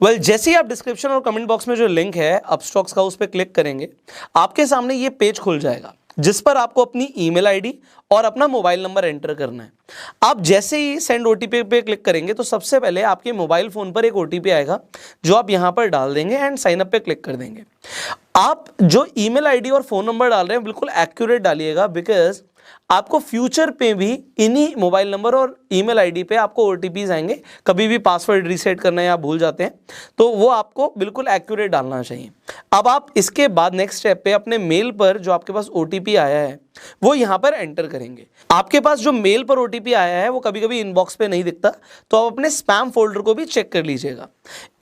जैसे ही आप डिस्क्रिप्शन और कमेंट बॉक्स में जो लिंक है अपस्टॉक्स का उस पर क्लिक करेंगे, आपके सामने ये पेज खुल जाएगा जिस पर आपको अपनी ईमेल आईडी और अपना मोबाइल नंबर एंटर करना है। आप जैसे ही सेंड ओटीपी पे क्लिक करेंगे तो सबसे पहले आपके मोबाइल फोन पर एक ओटीपी आएगा जो आप यहां पर डाल देंगे एंड साइन अप पे क्लिक कर देंगे। आप जो ईमेल आईडी और फोन नंबर डाल रहे हैं बिल्कुल एक्यूरेट डालिएगा, बिकॉज आपको फ्यूचर पे भी इन्हीं मोबाइल नंबर और ईमेल आईडी पे आपको ओटीपीज आएंगे। कभी भी पासवर्ड रीसेट करना या भूल जाते हैं तो वो आपको बिल्कुल एक्यूरेट डालना चाहिए। अब आप इसके बाद नेक्स्ट स्टेप पे अपने मेल पर जो आपके पास ओटीपी आया है वो यहाँ पर एंटर करेंगे। आपके पास जो मेल पर ओटीपी आया है वो कभी कभी इनबॉक्स पे नहीं दिखता, तो आप अपने स्पैम फोल्डर को भी चेक कर लीजिएगा।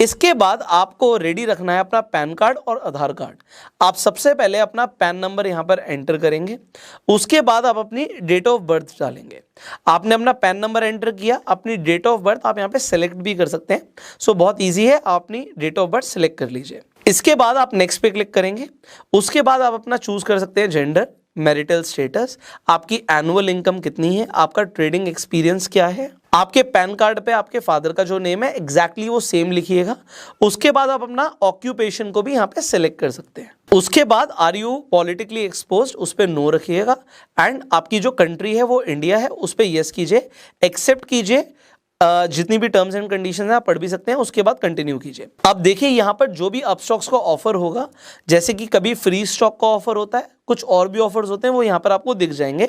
इसके बाद आपको रेडी रखना है अपना पैन कार्ड और आधार कार्ड। आप सबसे पहले अपना पैन नंबर यहाँ पर एंटर करेंगे, उसके बाद आप अपनी डेट ऑफ बर्थ डालेंगे। आपने अपना पैन नंबर एंटर किया, अपनी डेट ऑफ बर्थ आप यहाँ पे सेलेक्ट भी कर सकते हैं। सो बहुत ईजी है, आप अपनी डेट ऑफ बर्थ सेलेक्ट कर लीजिए। इसके बाद आप नेक्स्ट पे क्लिक करेंगे। उसके बाद आप अपना चूज कर सकते हैं जेंडर, मैरिटल स्टेटस, आपकी एनुअल इनकम कितनी है, आपका ट्रेडिंग एक्सपीरियंस क्या है। आपके पैन कार्ड पे आपके फादर का जो नेम है एग्जैक्टली वो सेम लिखिएगा। उसके बाद आप अपना ऑक्यूपेशन को भी यहाँ पे सेलेक्ट कर सकते हैं। उसके बाद आर यू पॉलिटिकली एक्सपोज्ड, उस पर नो रखिएगा एंड आपकी जो कंट्री है वो इंडिया है, उस पर यस कीजिए। एक्सेप्ट कीजिए, जितनी भी टर्म्स एंड कंडीशंस हैं आप पढ़ भी सकते हैं। उसके बाद कंटिन्यू कीजिए। अब देखिए यहाँ पर जो भी अपस्टॉक्स का ऑफर होगा, जैसे कि कभी फ्री स्टॉक का ऑफर होता है, कुछ और भी ऑफर्स होते हैं, वो यहाँ पर आपको दिख जाएंगे।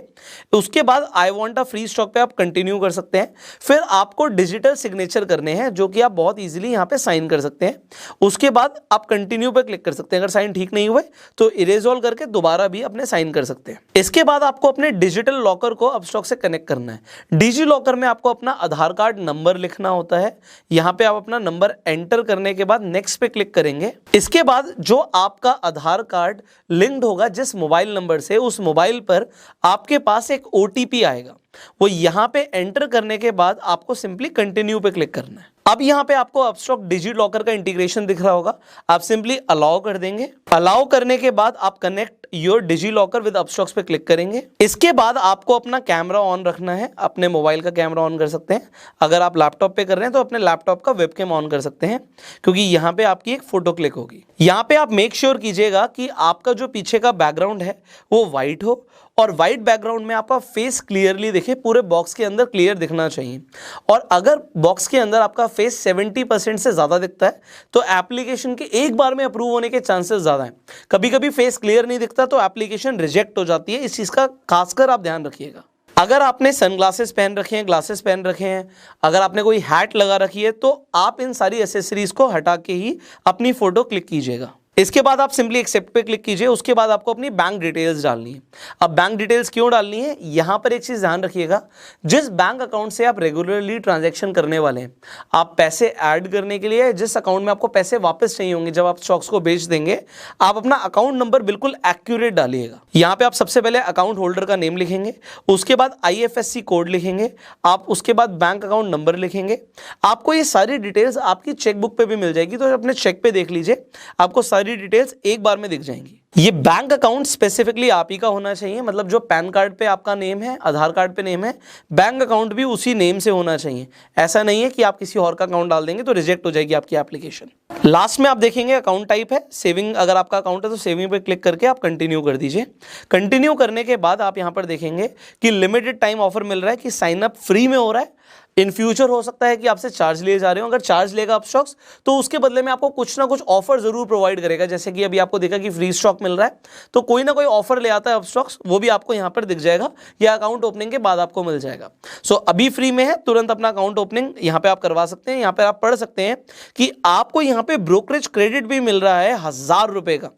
उसके बाद I want a free stock पे आप कंटिन्यू कर सकते हैं। फिर आपको डिजिटल सिग्नेचर करने हैं जो कि आप बहुत इजीली यहाँ पे साइन कर सकते हैं। उसके बाद आप कंटिन्यू पे क्लिक कर सकते हैं। अगर साइन ठीक नहीं हुए तो इरेज ऑल करके दोबारा भी अपने साइन कर सकते हैं। इसके बाद आपको अपने डिजिटल लॉकर को अपस्टॉक से कनेक्ट करना है। डिजी लॉकर में आपको अपना आधार कार्ड नंबर लिखना होता है। यहाँ पे आप अपना नंबर एंटर करने के बाद नेक्स्ट पे क्लिक करेंगे। इसके बाद जो आपका आधार कार्ड लिंक्ड होगा जिस मोबाइल नंबर से, उस मोबाइल पर आपके पास एक ओटीपी आएगा। वो यहां पे एंटर करने के बाद आपको सिंपली कंटिन्यू पे क्लिक करना है। अब यहां पे आपको अपस्टॉक डिजी लॉकर का इंटीग्रेशन दिख रहा होगा, आप सिंपली अलाउ कर देंगे। अलाउ करने के बाद आप connect your DigiLocker with Upstox पे क्लिक करेंगे। इसके बाद आपको अपना कैमरा ऑन रखना है। अपने मोबाइल का कैमरा ऑन कर सकते हैं। अगर आप लैपटॉप पे कर रहे हैं तो अपने लैपटॉप का वेबकैम ऑन कर सकते हैं, क्योंकि यहां पे आपकी एक फोटो क्लिक होगी। यहां पे आप मेक श्योर कीजिएगा कि आपका जो पीछे का बैकग्राउंड है वो व्हाइट हो और व्हाइट बैकग्राउंड में आपका फेस क्लियरली दिखे, पूरे बॉक्स के अंदर क्लियर दिखना चाहिए। और अगर बॉक्स के अंदर आपका फेस 70% से ज़्यादा दिखता है तो एप्लीकेशन के एक बार में अप्रूव होने के चांसेस ज़्यादा हैं। कभी कभी फेस क्लियर नहीं दिखता तो एप्लीकेशन रिजेक्ट हो जाती है। इस चीज़ का खासकर आप ध्यान रखिएगा। अगर आपने सनग्लासेस पहन रखे हैं, ग्लासेस पहन रखे हैं, अगर आपने कोई हैट लगा रखी है तो आप इन सारी एसेसरीज को हटा के ही अपनी फोटो क्लिक कीजिएगा। इसके बाद आप सिंपली एक्सेप्ट पे क्लिक कीजिए। उसके बाद आपको अपनी बैंक डिटेल्स डालनी है। अब बैंक डिटेल्स क्यों डालनी है, यहां पर एक चीज ध्यान रखिएगा, जिस बैंक अकाउंट से आप रेगुलरली ट्रांजैक्शन करने वाले हैं, आप पैसे ऐड करने के लिए जिस अकाउंट में आपको पैसे वापस चाहिए होंगे जब आप स्टॉक्स को बेच देंगे, आप अपना अकाउंट नंबर बिल्कुल एक्यूरेट डालिएगा। यहां पे आप सबसे पहले अकाउंट होल्डर का नेम लिखेंगे, उसके बाद IFSC कोड लिखेंगे, आप उसके बाद बैंक अकाउंट नंबर लिखेंगे। आपको ये सारी डिटेल्स आपकी चेकबुक पे भी मिल जाएगी, तो अपने चेक पे देख लीजिए, आपको सारी डिटेल्स एक बार में दिख जाएंगी। ये बैंक अकाउंट स्पेसिफिकली आप ही का होना चाहिए, मतलब जो पैन कार्ड पे आपका नेम है, आधार कार्ड पे नेम है, बैंक अकाउंट भी उसी नेम से होना चाहिए। ऐसा नहीं है कि आप किसी और का अकाउंट डाल देंगे तो रिजेक्ट हो जाएगी आपकी एप्लीकेशन। लास्ट में आप देखेंगे अकाउंट टाइप है सेविंग। अगर आपका अकाउंट है तो सेविंग पे क्लिक करके आप कंटिन्यू कर दीजिए। कंटिन्यू करने के बाद आप यहां पर देखेंगे कि लिमिटेड टाइम ऑफर मिल रहा है, कि साइन अप फ्री में हो रहा है। इन फ्यूचर हो सकता है कि आपसे चार्ज लिए जा रहे हो। अगर चार्ज लेगा अपस्टॉक्स तो उसके बदले में आपको कुछ ना कुछ ऑफर जरूर प्रोवाइड करेगा। जैसे कि अभी आपको देखा कि फ्री स्टॉक मिल रहा है, तो कोई ना कोई ऑफर ले आता है अपस्टॉक्स, वो भी आपको यहां पर दिख जाएगा या अकाउंट ओपनिंग के बाद आपको मिल जाएगा। सो अभी फ्री में है, तुरंत अपना अकाउंट ओपनिंग यहां पे आप करवा सकते हैं। यहां पे आप पढ़ सकते हैं कि आपको यहां पे ब्रोकरेज क्रेडिट भी मिल रहा है 1000 रुपए का,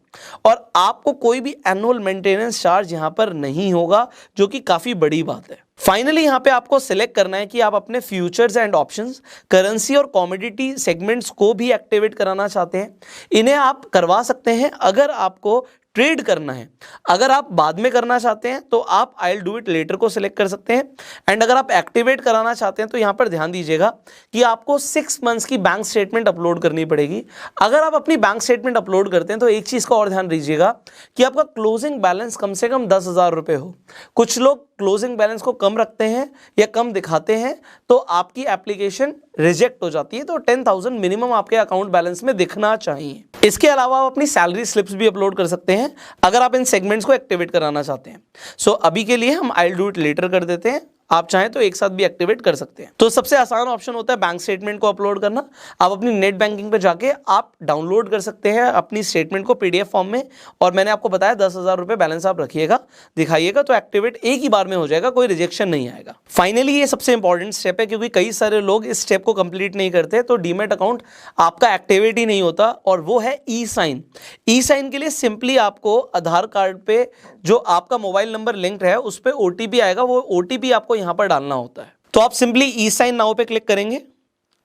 और आपको कोई भी एनुअल मेंटेनेंस चार्ज यहां पर नहीं होगा, जो कि काफी बड़ी बात है। फाइनली यहां पे आपको सिलेक्ट करना है कि आप अपने फ्यूचर्स एंड ऑप्शंस, करेंसी और कमोडिटी सेगमेंट्स को भी एक्टिवेट कराना चाहते हैं। इन्हें आप करवा सकते हैं अगर आपको ट्रेड करना है। अगर आप बाद में करना चाहते हैं तो आप I will do it later को सिलेक्ट कर सकते हैं। एंड अगर आप एक्टिवेट कराना चाहते हैं तो यहां पर ध्यान दीजिएगा कि आपको 6 मंथ्स की बैंक स्टेटमेंट अपलोड करनी पड़ेगी। अगर आप अपनी बैंक स्टेटमेंट अपलोड करते हैं तो एक चीज का और ध्यान दीजिएगा कि आपका क्लोजिंग बैलेंस कम से कम 10,000 रुपए हो। कुछ लोग क्लोजिंग बैलेंस को कम रखते हैं या कम दिखाते हैं तो आपकी एप्लीकेशन रिजेक्ट हो जाती है। तो 10,000 मिनिमम आपके अकाउंट बैलेंस में दिखना चाहिए। इसके अलावा आप अपनी सैलरी स्लिप्स भी अपलोड कर सकते हैं अगर आप इन सेगमेंट्स को एक्टिवेट कराना चाहते हैं। सो अभी के लिए हम I will do it later कर देते हैं। आप चाहें तो एक साथ भी एक्टिवेट कर सकते हैं। तो सबसे आसान ऑप्शन होता है बैंक स्टेटमेंट को अपलोड करना। आप अपनी नेट बैंकिंग पे जाके आप डाउनलोड कर सकते हैं अपनी स्टेटमेंट को पीडीएफ फॉर्म में, और मैंने आपको बताया 10,000 रुपए बैलेंस आप रखिएगा, दिखाइएगा, तो एक्टिवेट एक ही बार में हो जाएगा, कोई रिजेक्शन नहीं आएगा। फाइनली ये सबसे इंपॉर्टेंट स्टेप है क्योंकि कई सारे लोग इस स्टेप को कंप्लीट नहीं करते तो डीमैट अकाउंट आपका एक्टिवेट ही नहीं होता, और वो है ई साइन। ई साइन के लिए सिंपली आपको आधार कार्ड पे जो आपका मोबाइल नंबर लिंक्ड है उस पर ओटीपी आएगा, वो ओटीपी आपको यहां पर डालना होता है। तो आप सिंपली ई साइन नाउ पे क्लिक करेंगे।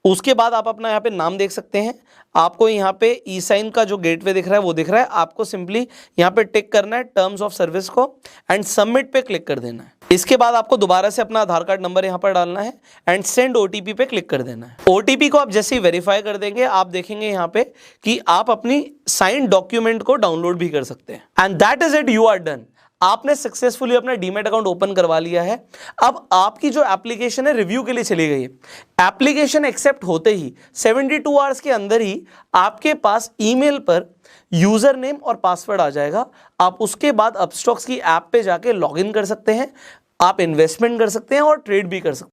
उसके बाद आप अपना यहाँ पे नाम देख सकते हैं। आपको यहाँ पे ई साइन का जो गेटवे दिख रहा है वो दिख रहा है। आपको सिंपली यहाँ पे टिक करना है टर्म्स ऑफ सर्विस को एंड सबमिट पे क्लिक कर देना है। इसके बाद आपको दोबारा से अपना आधार कार्ड नंबर यहाँ पर डालना है एंड सेंड ओटीपी पे क्लिक कर देना है। ओटीपी को आप जैसे ही वेरीफाई कर देंगे आप देखेंगे यहाँ पे कि आप अपनी साइन डॉक्यूमेंट को डाउनलोड भी कर सकते हैं। And that is it, you are done. आपने सक्सेसफुली अपना डीमैट अकाउंट ओपन करवा लिया है। अब आपकी जो एप्लीकेशन है रिव्यू के लिए चली गई है। एप्लीकेशन एक्सेप्ट होते ही 72 आवर्स के अंदर ही आपके पास ईमेल पर यूजर नेम और पासवर्ड आ जाएगा। आप उसके बाद अपस्टॉक्स की ऐप पे जाके लॉगिन कर सकते हैं, आप इन्वेस्टमेंट कर सकते हैं और ट्रेड भी कर सकते हैं।